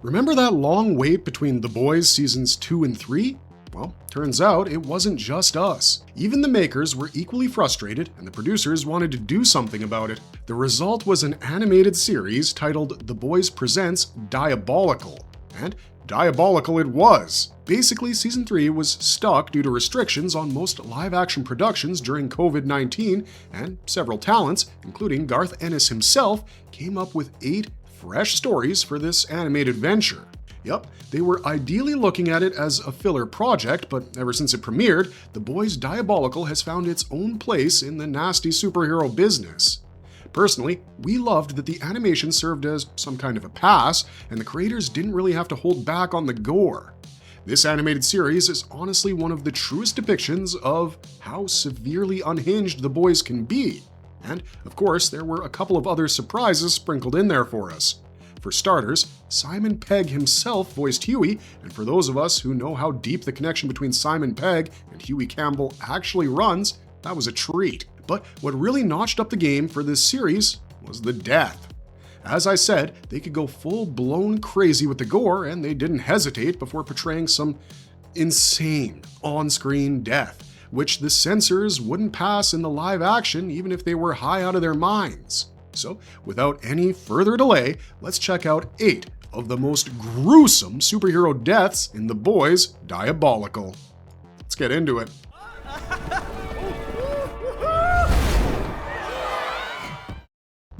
Remember that long wait between The Boys seasons 2 and 3? Well, turns out it wasn't just us. Even the makers were equally frustrated, and the producers wanted to do something about it. The result was an animated series titled The Boys Presents Diabolical. And diabolical it was. Basically, season 3 was stuck due to restrictions on most live-action productions during COVID-19, and several talents, including Garth Ennis himself, came up with 8 fresh stories for this animated venture. Yep, they were ideally looking at it as a filler project, but ever since it premiered, The Boys Diabolical has found its own place in the nasty superhero business. Personally, we loved that the animation served as some kind of a pass, and the creators didn't really have to hold back on the gore. This animated series is honestly one of the truest depictions of how severely unhinged the boys can be. And, of course, there were a couple of other surprises sprinkled in there for us. For starters, Simon Pegg himself voiced Huey, and for those of us who know how deep the connection between Simon Pegg and Huey Campbell actually runs, that was a treat. But what really notched up the game for this series was the death. As I said, they could go full-blown crazy with the gore, and they didn't hesitate before portraying some insane on-screen death, which the censors wouldn't pass in the live action even if they were high out of their minds. So, without any further delay, let's check out 8 of the most gruesome superhero deaths in The Boys Diabolical. Let's get into it.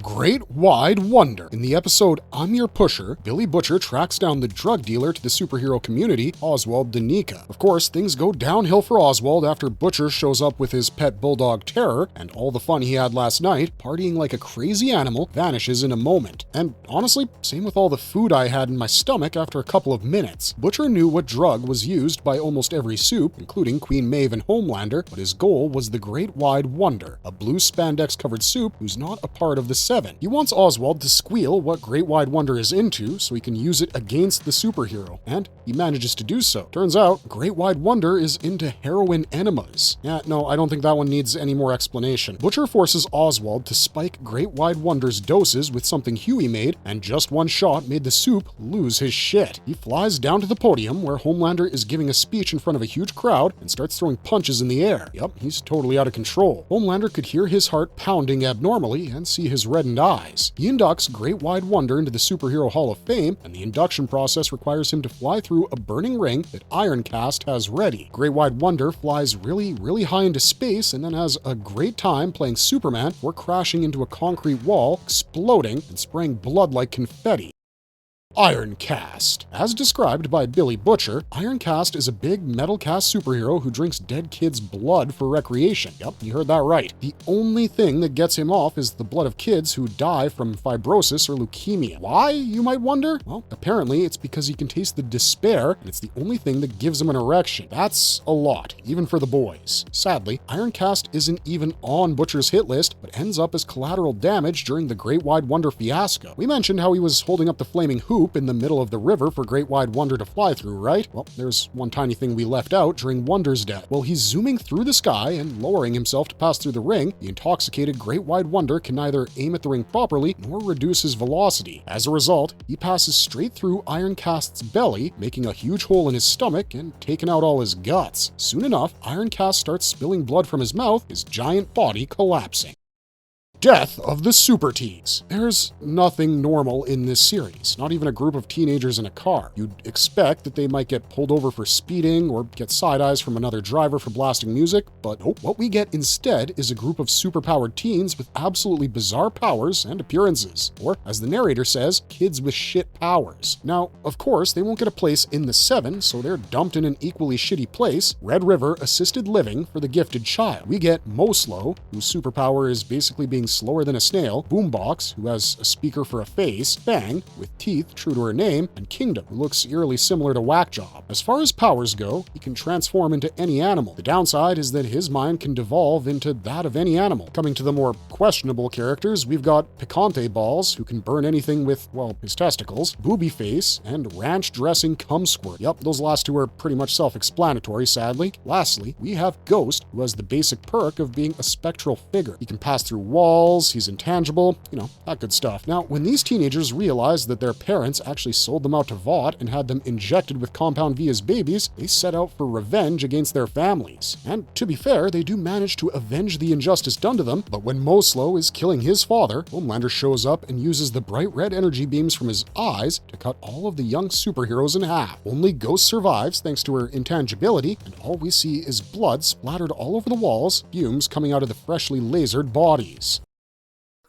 Great Wide Wonder. In the episode I'm Your Pusher, Billy Butcher tracks down the drug dealer to the superhero community, Oswald Danica. Of course, things go downhill for Oswald after Butcher shows up with his pet bulldog Terror, and all the fun he had last night, partying like a crazy animal, vanishes in a moment. And honestly, same with all the food I had in my stomach after a couple of minutes. Butcher knew what drug was used by almost every soup, including Queen Maeve and Homelander, but his goal was the Great Wide Wonder, a blue spandex-covered soup who's not a part of the Seven. He wants Oswald to squeal what Great Wide Wonder is into so he can use it against the superhero, and he manages to do so. Turns out, Great Wide Wonder is into heroin enemas. Yeah, no, I don't think that one needs any more explanation. Butcher forces Oswald to spike Great Wide Wonder's doses with something Huey made, and just one shot made the soup lose his shit. He flies down to the podium where Homelander is giving a speech in front of a huge crowd and starts throwing punches in the air. Yep, he's totally out of control. Homelander could hear his heart pounding abnormally and see his reddened eyes. He inducts Great Wide Wonder into the Superhero Hall of Fame, and the induction process requires him to fly through a burning ring that Ironcast has ready. Great Wide Wonder flies really high into space and then has a great time playing Superman before crashing into a concrete wall, exploding, and spraying blood like confetti. Ironcast. As described by Billy Butcher, Ironcast is a big metal cast superhero who drinks dead kids' blood for recreation. Yep, you heard that right. The only thing that gets him off is the blood of kids who die from fibrosis or leukemia. Why, you might wonder? Well, apparently it's because he can taste the despair, and it's the only thing that gives him an erection. That's a lot, even for the boys. Sadly, Ironcast isn't even on Butcher's hit list, but ends up as collateral damage during the Great Wide Wonder fiasco. We mentioned how he was holding up the flaming hoop in the middle of the river for Great Wide Wonder to fly through, right? Well, there's one tiny thing we left out during Wonder's death. While he's zooming through the sky and lowering himself to pass through the ring, the intoxicated Great Wide Wonder can neither aim at the ring properly nor reduce his velocity. As a result, he passes straight through Ironcast's belly, making a huge hole in his stomach and taking out all his guts. Soon enough, Ironcast starts spilling blood from his mouth, his giant body collapsing. Death of the Super Teens. There's nothing normal in this series, not even a group of teenagers in a car. You'd expect that they might get pulled over for speeding or get side eyes from another driver for blasting music, but nope. What we get instead is a group of superpowered teens with absolutely bizarre powers and appearances, or as the narrator says, kids with shit powers. Now, of course, they won't get a place in the Seven, so they're dumped in an equally shitty place, Red River Assisted Living for the Gifted Child. We get Moslow, whose superpower is basically being slower than a snail, Boombox, who has a speaker for a face, Fang, with teeth true to her name, and Kingdom, who looks eerily similar to Whackjob. As far as powers go, he can transform into any animal. The downside is that his mind can devolve into that of any animal. Coming to the more questionable characters, we've got Picante Balls, who can burn anything with, well, his testicles, Booby Face, and Ranch Dressing Cum Squirt. Yep, those last two are pretty much self-explanatory, sadly. Lastly, we have Ghost, who has the basic perk of being a spectral figure. He can pass through walls, spells, he's intangible, that good stuff. Now, when these teenagers realize that their parents actually sold them out to Vought and had them injected with Compound V as babies, they set out for revenge against their families. And to be fair, they do manage to avenge the injustice done to them, but when Moslow is killing his father, Homelander shows up and uses the bright red energy beams from his eyes to cut all of the young superheroes in half. Only Ghost survives thanks to her intangibility, and all we see is blood splattered all over the walls, fumes coming out of the freshly lasered bodies.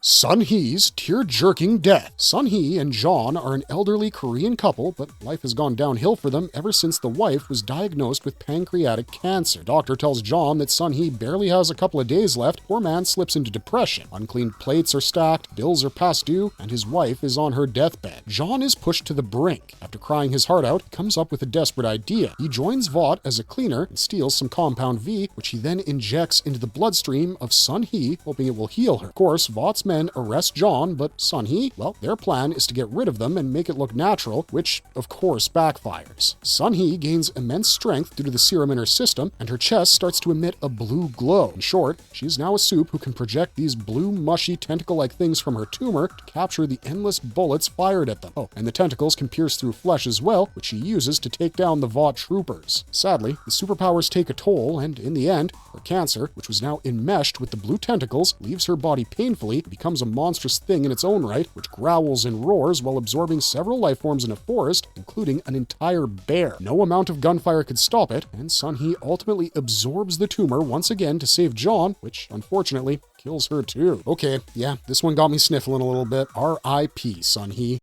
Sun-Hee's tear-jerking death. Sun-Hee and John are an elderly Korean couple, but life has gone downhill for them ever since the wife was diagnosed with pancreatic cancer. The doctor tells John that Sun-Hee barely has a couple of days left. Poor man slips into depression. Unclean plates are stacked, bills are past due, and his wife is on her deathbed. John is pushed to the brink. After crying his heart out, he comes up with a desperate idea. He joins Vought as a cleaner and steals some Compound V, which he then injects into the bloodstream of Sun-Hee, hoping it will heal her. Of course, Vaught's men arrest John, but Sun-Hee, well, their plan is to get rid of them and make it look natural, which, of course, backfires. Sun-Hee gains immense strength due to the serum in her system, and her chest starts to emit a blue glow. In short, she is now a soup who can project these blue, mushy, tentacle-like things from her tumor to capture the endless bullets fired at them. Oh, and the tentacles can pierce through flesh as well, which she uses to take down the Vought troopers. Sadly, the superpowers take a toll, and in the end, her cancer, which was now enmeshed with the blue tentacles, leaves her body painfully and becomes a monstrous thing in its own right, which growls and roars while absorbing several life forms in a forest, including an entire bear. No amount of gunfire could stop it, and Sun-Hee ultimately absorbs the tumor once again to save John, which unfortunately kills her too. Okay, yeah, this one got me sniffling a little bit. R.I.P. Sun-Hee.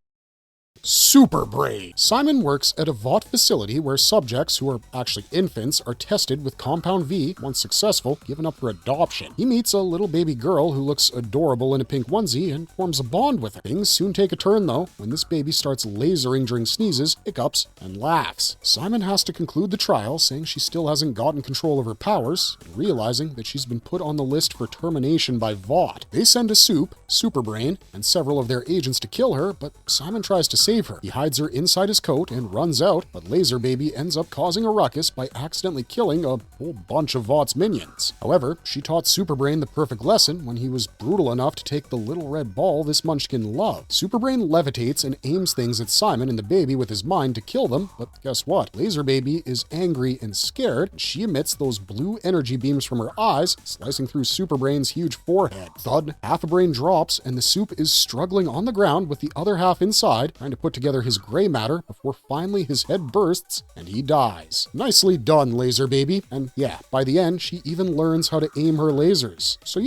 Super Brain. Simon works at a Vought facility where subjects, who are actually infants, are tested with Compound V, once successful, given up for adoption. He meets a little baby girl who looks adorable in a pink onesie and forms a bond with her. Things soon take a turn though, when this baby starts lasering during sneezes, hiccups, and laughs. Simon has to conclude the trial, saying she still hasn't gotten control of her powers, and realizing that she's been put on the list for termination by Vought. They send a soup, Super Brain, and several of their agents to kill her, but Simon tries to save her. He hides her inside his coat and runs out, but Laser Baby ends up causing a ruckus by accidentally killing a whole bunch of Vaught's minions. However, she taught Superbrain the perfect lesson when he was brutal enough to take the little red ball this munchkin loved. Superbrain levitates and aims things at Simon and the baby with his mind to kill them, but guess what? Laser Baby is angry and scared, and she emits those blue energy beams from her eyes, slicing through Superbrain's huge forehead. Thud, half a brain drops, and the soup is struggling on the ground with the other half inside, trying to put together his gray matter before finally his head bursts and he dies. Nicely done, Laser Baby. And yeah, by the end, she even learns how to aim her lasers. So,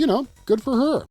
good for her.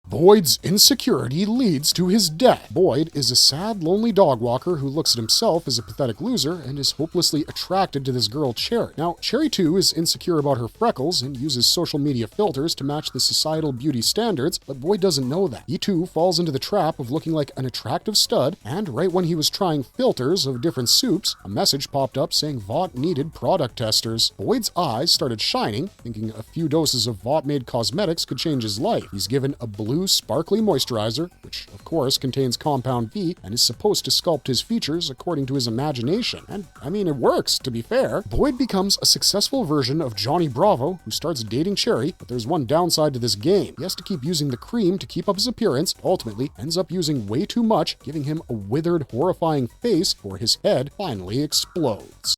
Boyd's insecurity leads to his death. Boyd is a sad, lonely dog walker who looks at himself as a pathetic loser and is hopelessly attracted to this girl, Cherry. Now, Cherry too is insecure about her freckles and uses social media filters to match the societal beauty standards, but Boyd doesn't know that. He too falls into the trap of looking like an attractive stud, and right when he was trying filters of different soups, a message popped up saying Vought needed product testers. Boyd's eyes started shining, thinking a few doses of Vought-made cosmetics could change his life. He's given a blue sparkly moisturizer, which of course contains Compound V and is supposed to sculpt his features according to his imagination. And I mean, it works, to be fair. Boyd becomes a successful version of Johnny Bravo, who starts dating Cherry, but there's one downside to this game. He has to keep using the cream to keep up his appearance, ultimately ends up using way too much, giving him a withered, horrifying face before his head finally explodes.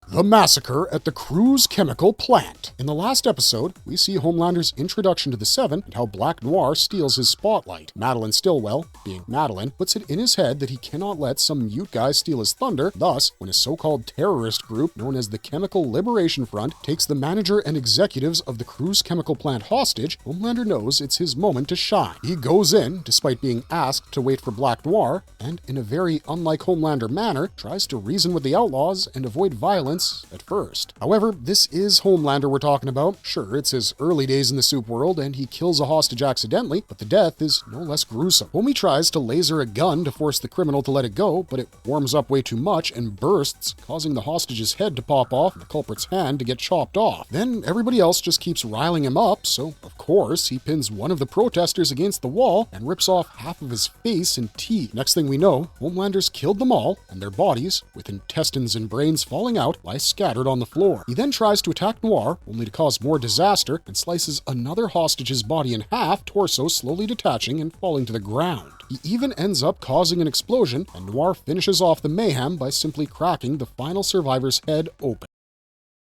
The Massacre at the Cruise Chemical Plant. In the last episode, we see Homelander's introduction to the Seven and how Black Noir steals his spotlight. Madeline Stillwell, being Madeline, puts it in his head that he cannot let some mute guy steal his thunder. Thus, when a so-called terrorist group known as the Chemical Liberation Front takes the manager and executives of the Cruise Chemical Plant hostage, Homelander knows it's his moment to shine. He goes in, despite being asked to wait for Black Noir, and in a very unlike Homelander manner, tries to reason with the outlaws and avoid violence at first. However, this is Homelander we're talking about. Sure, it's his early days in the soup world and he kills a hostage accidentally, but the death is no less gruesome. Homie tries to laser a gun to force the criminal to let it go, but it warms up way too much and bursts, causing the hostage's head to pop off and the culprit's hand to get chopped off. Then everybody else just keeps riling him up, so of course he pins one of the protesters against the wall and rips off half of his face and teeth. Next thing we know, Homelander's killed them all, and their bodies, with intestines and brains falling out, lie scattered on the floor. He then tries to attack Noir, only to cause more disaster, and slices another hostage's body in half, torso slowly detaching and falling to the ground. He even ends up causing an explosion, and Noir finishes off the mayhem by simply cracking the final survivor's head open.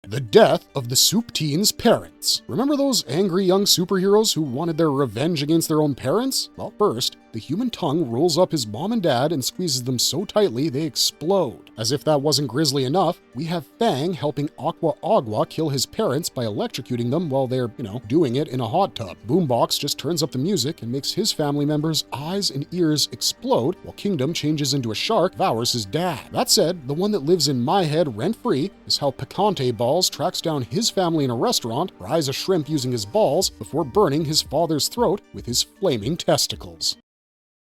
The death of the Soup Teen's parents. Remember those angry young superheroes who wanted their revenge against their own parents? Well, first, the human tongue rolls up his mom and dad and squeezes them so tightly they explode. As if that wasn't grisly enough, we have Fang helping Aqua Agua kill his parents by electrocuting them while they're, doing it in a hot tub. Boombox just turns up the music and makes his family members' eyes and ears explode, while Kingdom changes into a shark, devours his dad. That said, the one that lives in my head rent-free is how Picante Balls tracks down his family in a restaurant, fries a shrimp using his balls, before burning his father's throat with his flaming testicles.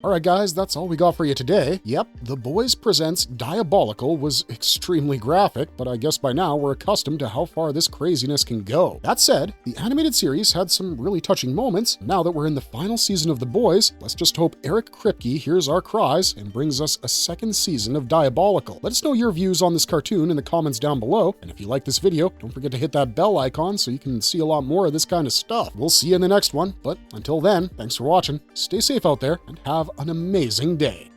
Alright guys, that's all we got for you today. Yep, The Boys Presents Diabolical was extremely graphic, but I guess by now we're accustomed to how far this craziness can go. That said, the animated series had some really touching moments. Now that we're in the final season of The Boys, let's just hope Eric Kripke hears our cries and brings us a second season of Diabolical. Let us know your views on this cartoon in the comments down below, and if you like this video, don't forget to hit that bell icon so you can see a lot more of this kind of stuff. We'll see you in the next one, but until then, thanks for watching, stay safe out there, and have an amazing day.